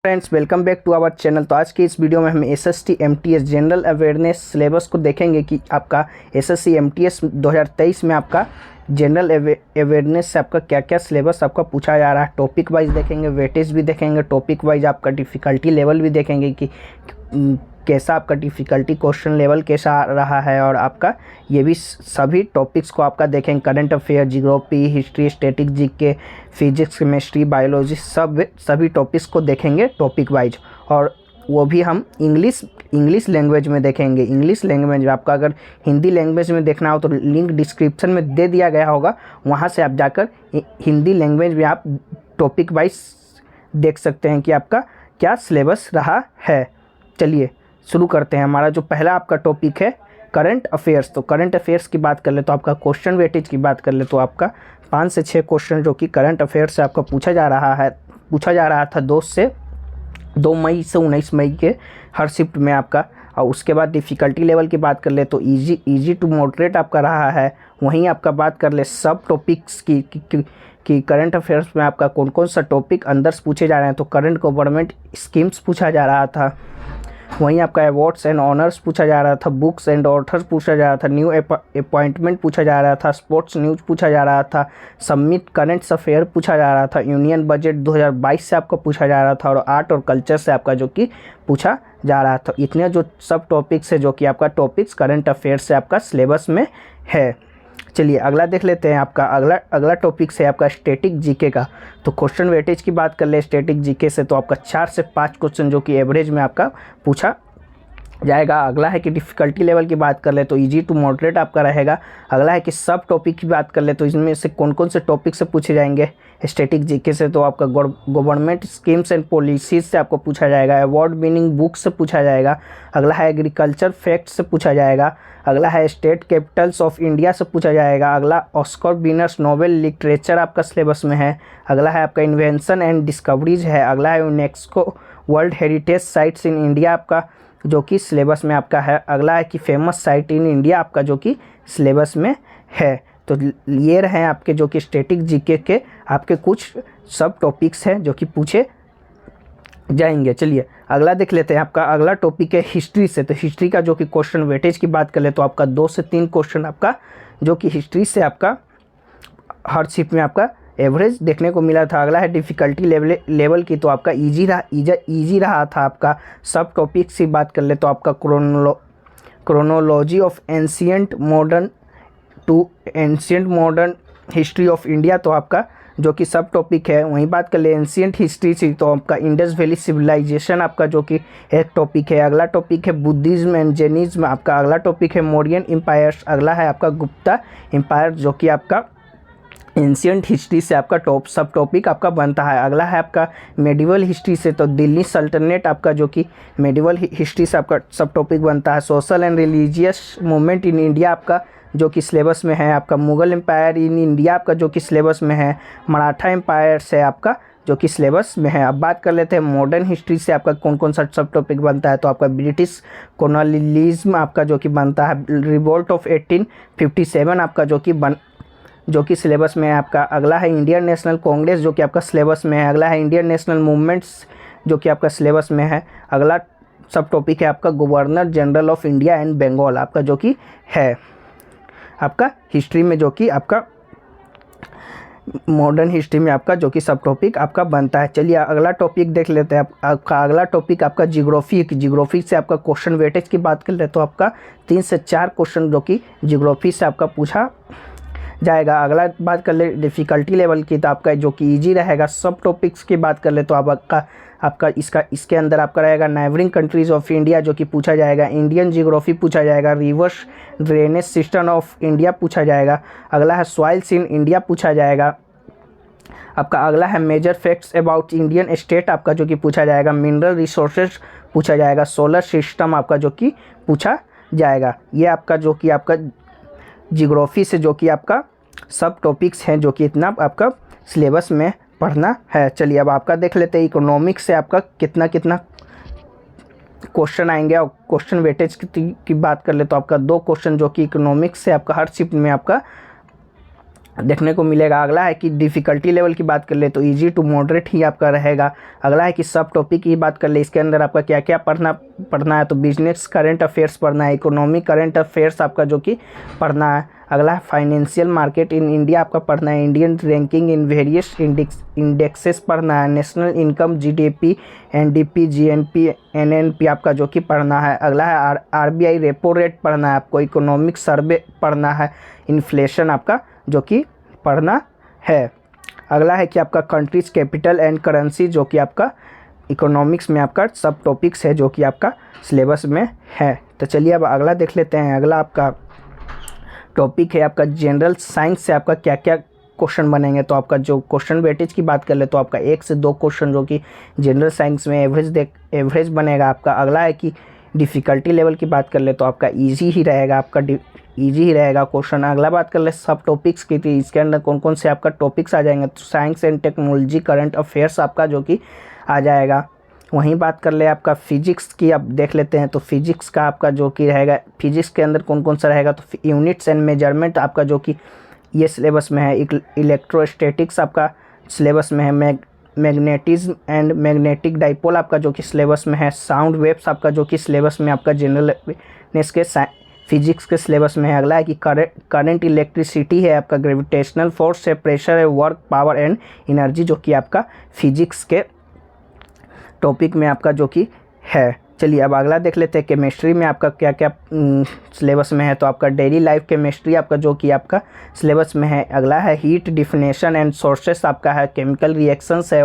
Friends, welcome back to our channel. तो आज की इस वीडियो में हम SST MTS general awareness syllabus को देखेंगे कि आपका एसएससी एमटीएस 2023 में आपका जनरल अवेयरनेस से आपका क्या क्या सिलेबस आपका पूछा जा रहा है। टॉपिक वाइज देखेंगे, वेटेज भी देखेंगे, टॉपिक वाइज आपका डिफ़िकल्टी लेवल भी देखेंगे कि कैसा आपका डिफ़िकल्टी क्वेश्चन लेवल कैसा आ रहा है, और आपका ये भी सभी टॉपिक्स को आपका देखेंगे। Current affair, geography, history, static, GK, physics, chemistry, biology, सभी टॉपिक्स को देखेंगे टॉपिक वाइज। और वो भी हम इंग्लिश लैंग्वेज में देखेंगे। इंग्लिश लैंग्वेज में आपका अगर हिंदी लैंग्वेज में देखना हो तो लिंक डिस्क्रिप्शन में दे दिया गया होगा, वहाँ से आप जाकर हिंदी लैंग्वेज में आप टॉपिक वाइज देख सकते हैं कि आपका क्या सिलेबस रहा है। चलिए शुरू करते हैं। हमारा जो पहला आपका टॉपिक है करंट अफेयर्स। तो करंट अफेयर्स की बात कर ले तो आपका क्वेश्चन वेटेज की बात कर ले तो आपका 5 से 6 क्वेश्चन जो कि करंट अफेयर्स से आपका पूछा जा रहा था 2 मई से 19 मई के हर शिफ्ट में आपका। और उसके बाद डिफ़िकल्टी लेवल की बात कर ले तो इजी टू मॉडरेट आपका रहा है। वहीं आपका बात कर ले सब टॉपिक्स की करंट अफेयर्स में आपका कौन कौन सा टॉपिक अंदर से पूछे जा रहे हैं। तो करंट गवर्नमेंट स्कीम्स पूछा जा रहा था। वहीं आपका अवार्ड्स एंड ऑनर्स पूछा जा रहा था, बुक्स एंड ऑथर्स पूछा जा रहा था, न्यू अपॉइंटमेंट पूछा जा रहा था, स्पोर्ट्स न्यूज़ पूछा जा रहा था, सबमिट करेंट अफेयर पूछा जा रहा था, यूनियन बजट 2022 से आपका पूछा जा रहा था, और आर्ट और कल्चर से आपका जो कि पूछा जा रहा था। इतने जो सब टॉपिक्स है जो कि आपका टॉपिक्स करंट अफेयर से आपका सिलेबस में है। चलिए अगला देख लेते हैं। आपका अगला टॉपिक है आपका स्टैटिक जीके का। तो क्वेश्चन वेटेज की बात कर ले स्टैटिक जीके से तो आपका 4 से 5 क्वेश्चन जो कि एवरेज में आपका पूछा जाएगा। अगला है कि डिफ़िकल्टी लेवल की बात कर ले तो इजी टू मॉडरेट आपका रहेगा। अगला है कि सब टॉपिक की बात कर ले तो इसमें से कौन कौन से टॉपिक से पूछे जाएंगे स्टैटिक जीके से। तो आपका गवर्नमेंट स्कीम्स एंड पॉलिसीज से आपको पूछा जाएगा, अवार्ड विनिंग बुक से पूछा जाएगा। अगला है एग्रीकल्चर फैक्ट से पूछा जाएगा। अगला है स्टेट कैपिटल्स ऑफ इंडिया से पूछा जाएगा। अगला ऑस्कर विनर्स नोबेल लिटरेचर आपका सिलेबस में है। अगला है आपका इन्वेंशन एंड डिस्कवरीज है। अगला है UNESCO world heritage sites in India आपका जो कि सिलेबस में आपका है। अगला है कि फेमस साइट इन इंडिया आपका जो कि सिलेबस में है। तो ये रहे आपके जो कि स्टैटिक जीके के आपके कुछ सब टॉपिक्स हैं जो कि पूछे जाएंगे। चलिए अगला देख लेते हैं। आपका अगला टॉपिक है हिस्ट्री से। तो हिस्ट्री का जो कि क्वेश्चन वेटेज की बात कर ले तो आपका 2 से 3 क्वेश्चन आपका जो कि हिस्ट्री से आपका हर शिफ्ट में आपका एवरेज देखने को मिला था। अगला है डिफ़िकल्टी लेवल की। तो आपका इजी रहा था। आपका सब टॉपिक्स की बात कर ले तो आपका chronology of ancient modern history of India तो आपका जो कि सब टॉपिक है। वहीं बात कर ले एंशियंट हिस्ट्री से तो आपका इंडस वैली सिविलाइजेशन आपका जो कि एक टॉपिक है। अगला टॉपिक है बुद्धिज्म एंड जैनिज्म आपका। अगला टॉपिक है मौर्यन एम्पायर्स। अगला है आपका गुप्ता एम्पायर जो कि आपका एंशियंट हिस्ट्री से आपका सब टॉपिक आपका बनता है। अगला है आपका मेडिवल हिस्ट्री से तो दिल्ली सल्तनत आपका जो कि मेडिवल हिस्ट्री से आपका सब टॉपिक बनता है। Social and religious movement in India आपका जो कि सिलेबस में है। आपका मुगल एम्पायर इन इंडिया आपका जो कि सिलेबस में है। मराठा एम्पायर से आपका जो कि सिलेबस में है। अब बात कर लेते हैं मॉडर्न हिस्ट्री से आपका कौन कौन सा सब टॉपिक बनता है। तो आपका ब्रिटिश कॉलोनियलिज्म आपका जो कि बनता है। रिवोल्ट ऑफ 1857 आपका जो कि सिलेबस में है आपका। अगला है इंडियन नेशनल कांग्रेस जो कि आपका सिलेबस में है। अगला है इंडियन नेशनल मूवमेंट्स जो कि आपका सिलेबस में है। अगला सब टॉपिक है आपका governor general of India and Bengal आपका जो कि है आपका हिस्ट्री में जो कि आपका मॉडर्न हिस्ट्री में आपका जो कि सब टॉपिक आपका बनता है। चलिए अगला टॉपिक देख लेते हैं। आपका अगला टॉपिक आपका जियोग्राफी से आपका क्वेश्चन वेटेज की बात कर ले तो आपका 3 से 4 क्वेश्चन जो कि जियोग्राफी से आपका पूछा जाएगा। अगला बात कर ले डिफ़िकल्टी लेवल की तो आपका जो कि इजी रहेगा। सब टॉपिक्स की बात कर ले तो आपका इसके अंदर आपका रहेगा नाइबरिंग कंट्रीज़ ऑफ इंडिया जो कि पूछा जाएगा। इंडियन जियोग्राफी पूछा जाएगा। Reverse drainage system of India पूछा जाएगा। अगला है सॉइल्स इन इंडिया पूछा जाएगा। आपका अगला है major facts about Indian state आपका जो कि पूछा जाएगा। मिनरल रिसोर्सेज पूछा जाएगा। सोलर सिस्टम आपका जो कि पूछा जाएगा। ये आपका जो कि आपका जियोग्राफी से जो कि आपका सब टॉपिक्स हैं जो कि इतना आपका सिलेबस में पढ़ना है। चलिए अब आपका देख लेते हैं इकोनॉमिक्स से आपका कितना क्वेश्चन आएंगे। और क्वेश्चन वेटेज की बात कर ले तो आपका 2 क्वेश्चन जो कि इकोनॉमिक्स से आपका हर शिफ्ट में आपका देखने को मिलेगा। अगला है कि डिफ़िकल्टी लेवल की बात कर ले तो इजी टू मॉडरेट ही आपका रहेगा। अगला है कि सब टॉपिक की बात कर ले, इसके अंदर आपका क्या क्या पढ़ना है तो बिजनेस करंट अफेयर्स पढ़ना है, इकोनॉमिक करंट अफेयर्स आपका जो कि पढ़ना है। अगला है फाइनेंशियल मार्केट इन इंडिया आपका पढ़ना है, Indian ranking in various indexes पढ़ना है, national income GDP NDP GNP NNP आपका जो कि पढ़ना है। अगला है आरबीआई रेपो रेट पढ़ना है आपको, इकोनॉमिक सर्वे पढ़ना है, इन्फ्लेशन आपका जो कि पढ़ना है। अगला है कि आपका कंट्रीज कैपिटल एंड करेंसी जो कि आपका इकोनॉमिक्स में आपका सब टॉपिक्स है जो कि आपका सिलेबस में है। तो चलिए अब अगला देख लेते हैं। अगला आपका टॉपिक है आपका जनरल साइंस से आपका क्या क्या क्वेश्चन बनेंगे। तो आपका जो क्वेश्चन वेटेज की बात कर ले तो आपका 1 से 2 क्वेश्चन जो कि जनरल साइंस में एवरेज बनेगा आपका। अगला है कि डिफ़िकल्टी लेवल की बात कर ले तो आपका ईजी ही रहेगा, आपका ईजी ही रहेगा क्वेश्चन। अगला बात कर ले सब टॉपिक्स की, थी इसके अंदर कौन कौन से आपका टॉपिक्स आ जाएंगे तो science and technology current affairs आपका जो कि आ जाएगा। वहीं बात कर ले आपका फिजिक्स की, अब देख लेते हैं तो फिजिक्स का आपका जो कि रहेगा, फिजिक्स के अंदर कौन कौन सा रहेगा तो यूनिट्स एंड मेजरमेंट आपका जो कि ये सिलेबस में है। इलेक्ट्रोस्टैटिक्स आपका सिलेबस में है, मैग्नेटिज्म एंड मैग्नेटिक डाइपोल आपका जो कि सिलेबस में है, साउंड वेव्स आपका जो कि सिलेबस में आपका जनरल अवेयरनेस के फिजिक्स के सिलेबस में है। अगला है कि करंट इलेक्ट्रिसिटी है आपका, ग्रेविटेशनल फोर्स है, प्रेशर है, वर्क पावर एंड एनर्जी जो कि आपका फिजिक्स के टॉपिक में आपका जो कि है। चलिए अब अगला देख लेते हैं केमिस्ट्री में आपका क्या क्या सिलेबस में है। तो आपका डेली लाइफ केमिस्ट्री आपका जो कि आपका सिलेबस में है। अगला है हीट डिफिनेशन एंड सोर्सेस आपका है, केमिकल रिएक्शंस है,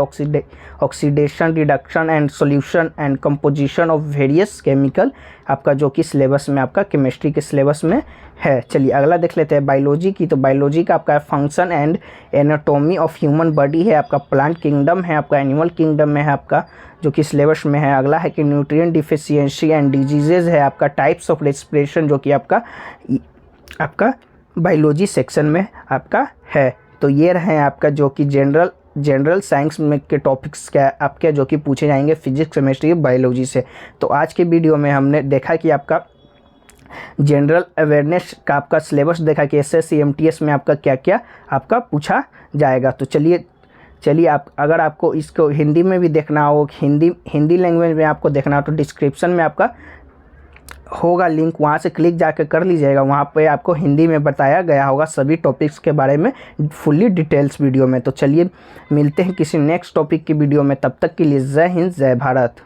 oxidation reduction and solution and composition of various chemical आपका जो कि सिलेबस में आपका केमिस्ट्री के सिलेबस में है। चलिए अगला देख लेते हैं बायोलॉजी की। तो बायोलॉजी का आपका function and anatomy of human body है आपका, प्लांट किंगडम है आपका, एनिमल किंगडम में है आपका जो कि सिलेबस में है। अगला है कि न्यूट्रिएंट डिफिशियंसी एंड डिजीजेज है आपका, टाइप्स ऑफ रेस्पिरेशन जो कि आपका बायोलॉजी सेक्शन में आपका है। तो ये रहे आपका जो कि जनरल साइंस में के टॉपिक्स क्या आपके जो कि पूछे जाएंगे फिजिक्स केमिस्ट्री बायोलॉजी से। तो आज के वीडियो में हमने देखा कि आपका जनरल अवेयरनेस का आपका सिलेबस देखा कि एसएससी एमटीएस में आपका क्या क्या आपका पूछा जाएगा। तो चलिए आप अगर आपको इसको हिंदी में भी देखना हो, हिंदी लैंग्वेज में आपको देखना हो तो डिस्क्रिप्शन में आपका होगा लिंक, वहाँ से क्लिक जाकर कर लीजिएगा। वहाँ पे आपको हिंदी में बताया गया होगा सभी टॉपिक्स के बारे में फुल्ली डिटेल्स वीडियो में। तो चलिए मिलते हैं किसी नेक्स्ट टॉपिक की वीडियो में, तब तक के लिए जय हिंद जय भारत।